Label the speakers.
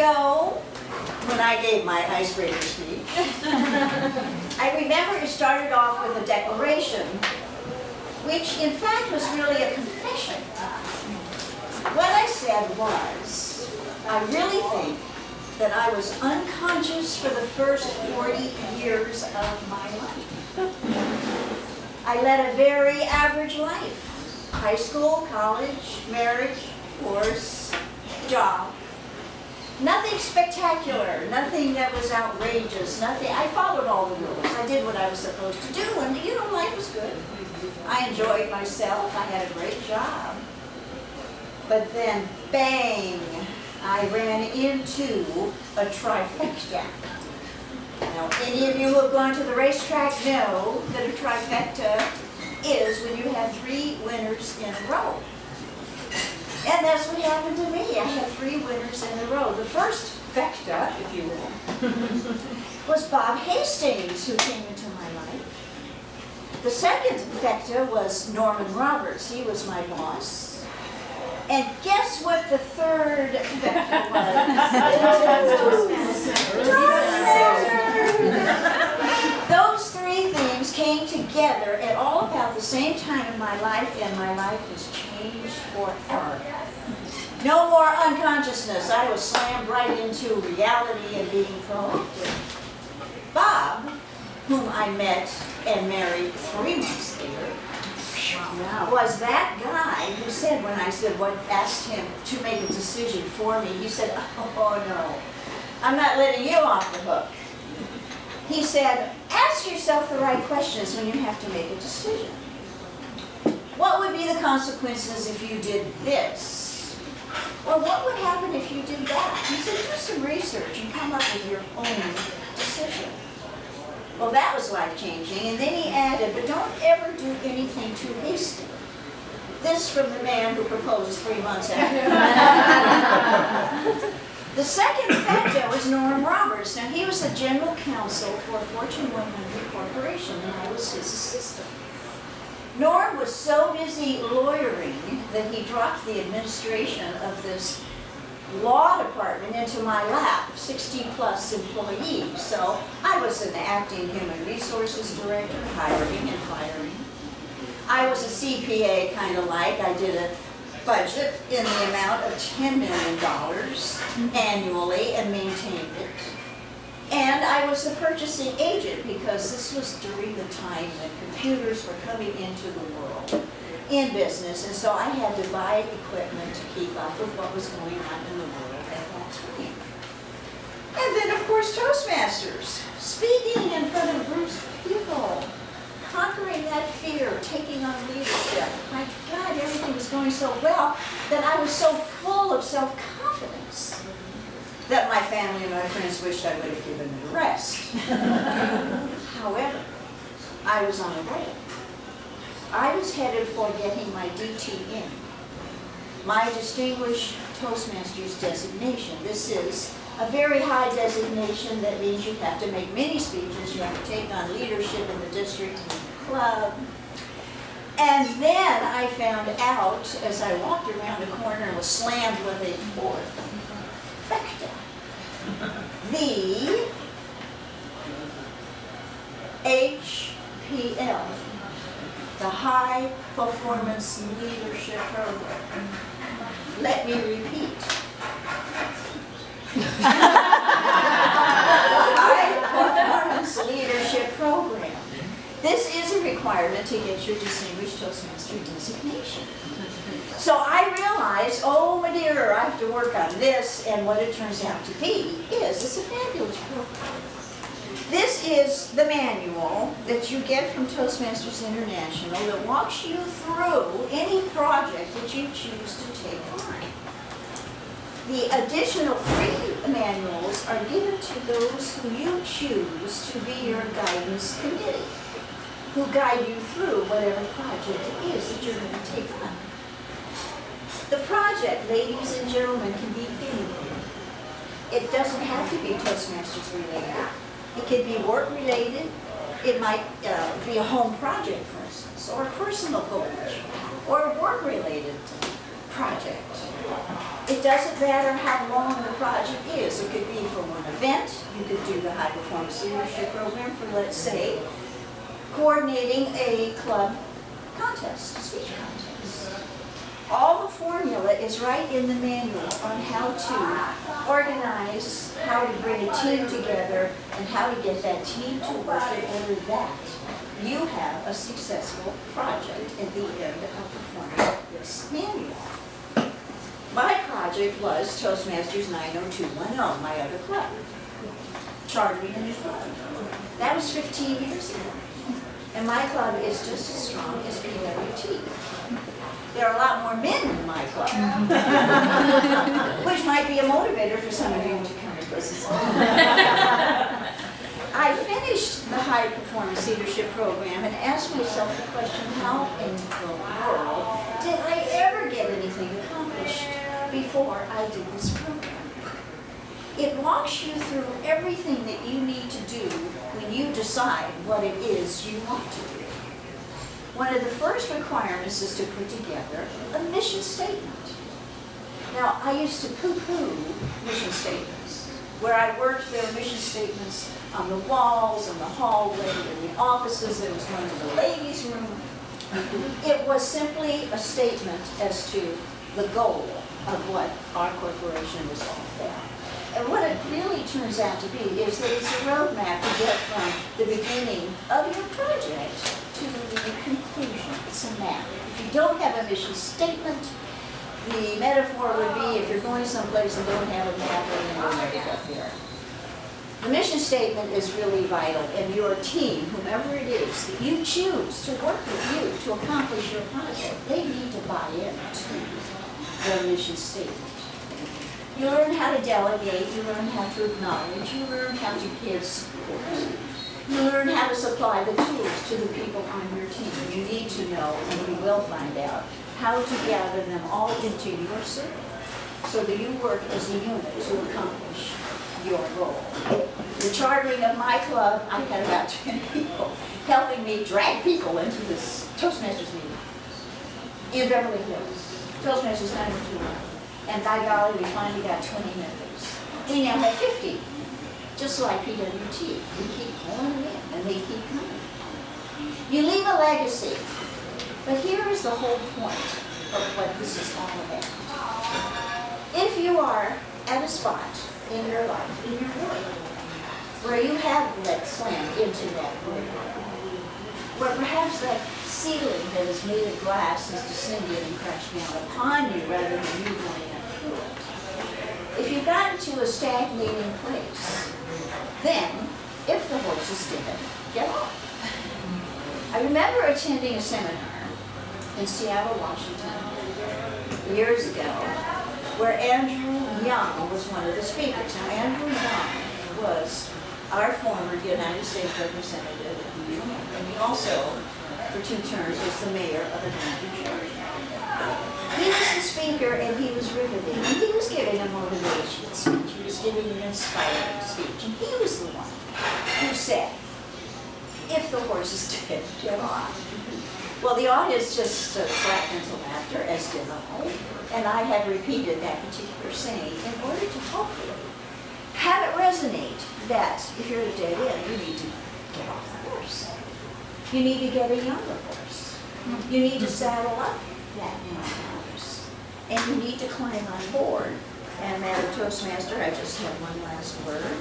Speaker 1: ago, when I gave my icebreaker speech, I remember it started off with a declaration, which in fact was really a confession. What I said was, I really think that I was unconscious for the first 40 years of my life. I led a very average life. High school, college, marriage, divorce, job. Nothing spectacular, nothing that was outrageous, nothing. I followed all the rules. I did what I was supposed to do, and you know, life was good. I enjoyed myself. I had a great job. But then, bang, I ran into a trifecta. Now, any of you who have gone to the racetrack know that a trifecta is when you have 3 winners in a row. And that's what happened to me. I had 3 winners in a row. The first fecta, if you will, was Bob Hastings, who came into my life. The second fecta was Norman Roberts. He was my boss. And guess what the third fecta was? Those 3 things came together at all about the same time in my life, and my life was changed forever. No more unconsciousness. I was slammed right into reality and being proactive. Bob, whom I met and married 3 months later, was that guy who said, when I said asked him to make a decision for me, he said, "Oh no, I'm not letting you off the hook." He said, "Ask yourself the right questions when you have to make a decision. What would be the consequences if you did this? Or what would happen if you did that?" He said, "Do some research and come up with your own decision." Well, that was life-changing. And then he added, "But don't ever do anything too hasty." This from the man who proposed 3 months after. The second factor was Norm Roberts. Now, he was the general counsel for a Fortune 100 corporation, and I was his assistant. Norm was so busy lawyering that he dropped the administration of this law department into my lap, 60-plus employees. So I was an acting human resources director, hiring and firing. I was a CPA kind of like. I did a budget in the amount of $10 million annually and maintained it. And I was the purchasing agent because this was during the time that computers were coming into the world in business, and so I had to buy equipment to keep up with what was going on in the world at that time. And then, of course, Toastmasters, speaking in front of groups of people, conquering that fear, taking on leadership. My God, everything was going so well that I was so full of self-confidence that my family and my friends wished I would have given it a rest. However, I was on a roll. I was headed for getting my DTN, my Distinguished Toastmasters designation. This is a very high designation that means you have to make many speeches, you have to take on leadership in the district and the club. And then I found out, as I walked around the corner and was slammed with a 4th factor, the HPL, the High Performance Leadership Program. Let me repeat. High Performance Leadership Program. This is a requirement to get your Distinguished Toastmaster designation. So I realized, oh my dear, I have to work on this, and what it turns out to be is it's a fabulous program. This is the manual that you get from Toastmasters International that walks you through any project that you choose to take on. The additional 3 manuals are given to those who you choose to be your guidance committee, who guide you through whatever project it is that you're going to take on. The project, ladies and gentlemen, can be anything. It doesn't have to be Toastmasters related. It could be work related. It might be a home project, for instance, or a personal goal, or work related. project. It doesn't matter how long the project is. It could be for one event. You could do the high performance leadership program for, let's say, coordinating a club contest, a speech contest. All the formula is right in the manual on how to organize, how to bring a team together, and how to get that team to work in order that you have a successful project at the end of performing this manual. My project was Toastmasters 90210, my other club, chartering a new club. That was 15 years ago. And my club is just as strong as PWT. There are a lot more men in my club, which might be a motivator for some of you to come to this. I finished the high performance leadership program and asked myself the question, how in the world did I ever get anything accomplished before I did this program? It walks you through everything that you need to do when you decide what it is you want to do. One of the first requirements is to put together a mission statement. Now, I used to poo-poo mission statements. Where I worked, there were mission statements on the walls, in the hallway, in the offices. There was one in the ladies' room. It was simply a statement as to the goal of what our corporation was all about. And what it really turns out to be is that it's a roadmap to get from the beginning of your project to the conclusion. It's a map. If you don't have a mission statement, the metaphor would be if you're going someplace and don't have a map, then you'll never get there. The mission statement is really vital, and your team, whomever it is that you choose to work with you to accomplish your project, they need to buy into the mission statement. You learn how to delegate, you learn how to acknowledge, you learn how to give support. You learn how to supply the tools to the people on your team. You need to know, and you will find out, how to gather them all into your circle so that you work as a unit to accomplish your goal. The chartering of my club, I had about 10 people helping me drag people into this Toastmasters meeting in Beverly Hills. Toastmasters 90210. And by golly, we finally got 20 members. We now have 50, just like PWT. We keep pulling them in, and they keep coming. You leave a legacy. But here is the whole point of what this is all about. If you are at a spot in your life, in your work, where you have let slam into that work, where perhaps that ceiling that is made of glass is descending and crashing down upon you rather than you going up through it. If you've gotten to a stagnating place, then, if the horse is dead, get off. I remember attending a seminar in Seattle, Washington, years ago, where Andrew Young was one of the speakers. Now, Andrew Young was our former United States representative at the UN, and he also, for 2 terms, was the mayor of Atlanta, Georgia. He was the speaker, and he was riveting, and he was giving a motivation speech. He was giving an inspiring speech, and he was the one who said, if the horse is dead, get off. Well, the audience just slapped into laughter, as did I, and I have repeated that particular saying in order to hopefully have it resonate that if you're at a dead end, you need to get off the horse. You need to get a younger horse. You need to saddle up that younger horse. And you need to climb on board. And Madam Toastmaster, I just have one last word.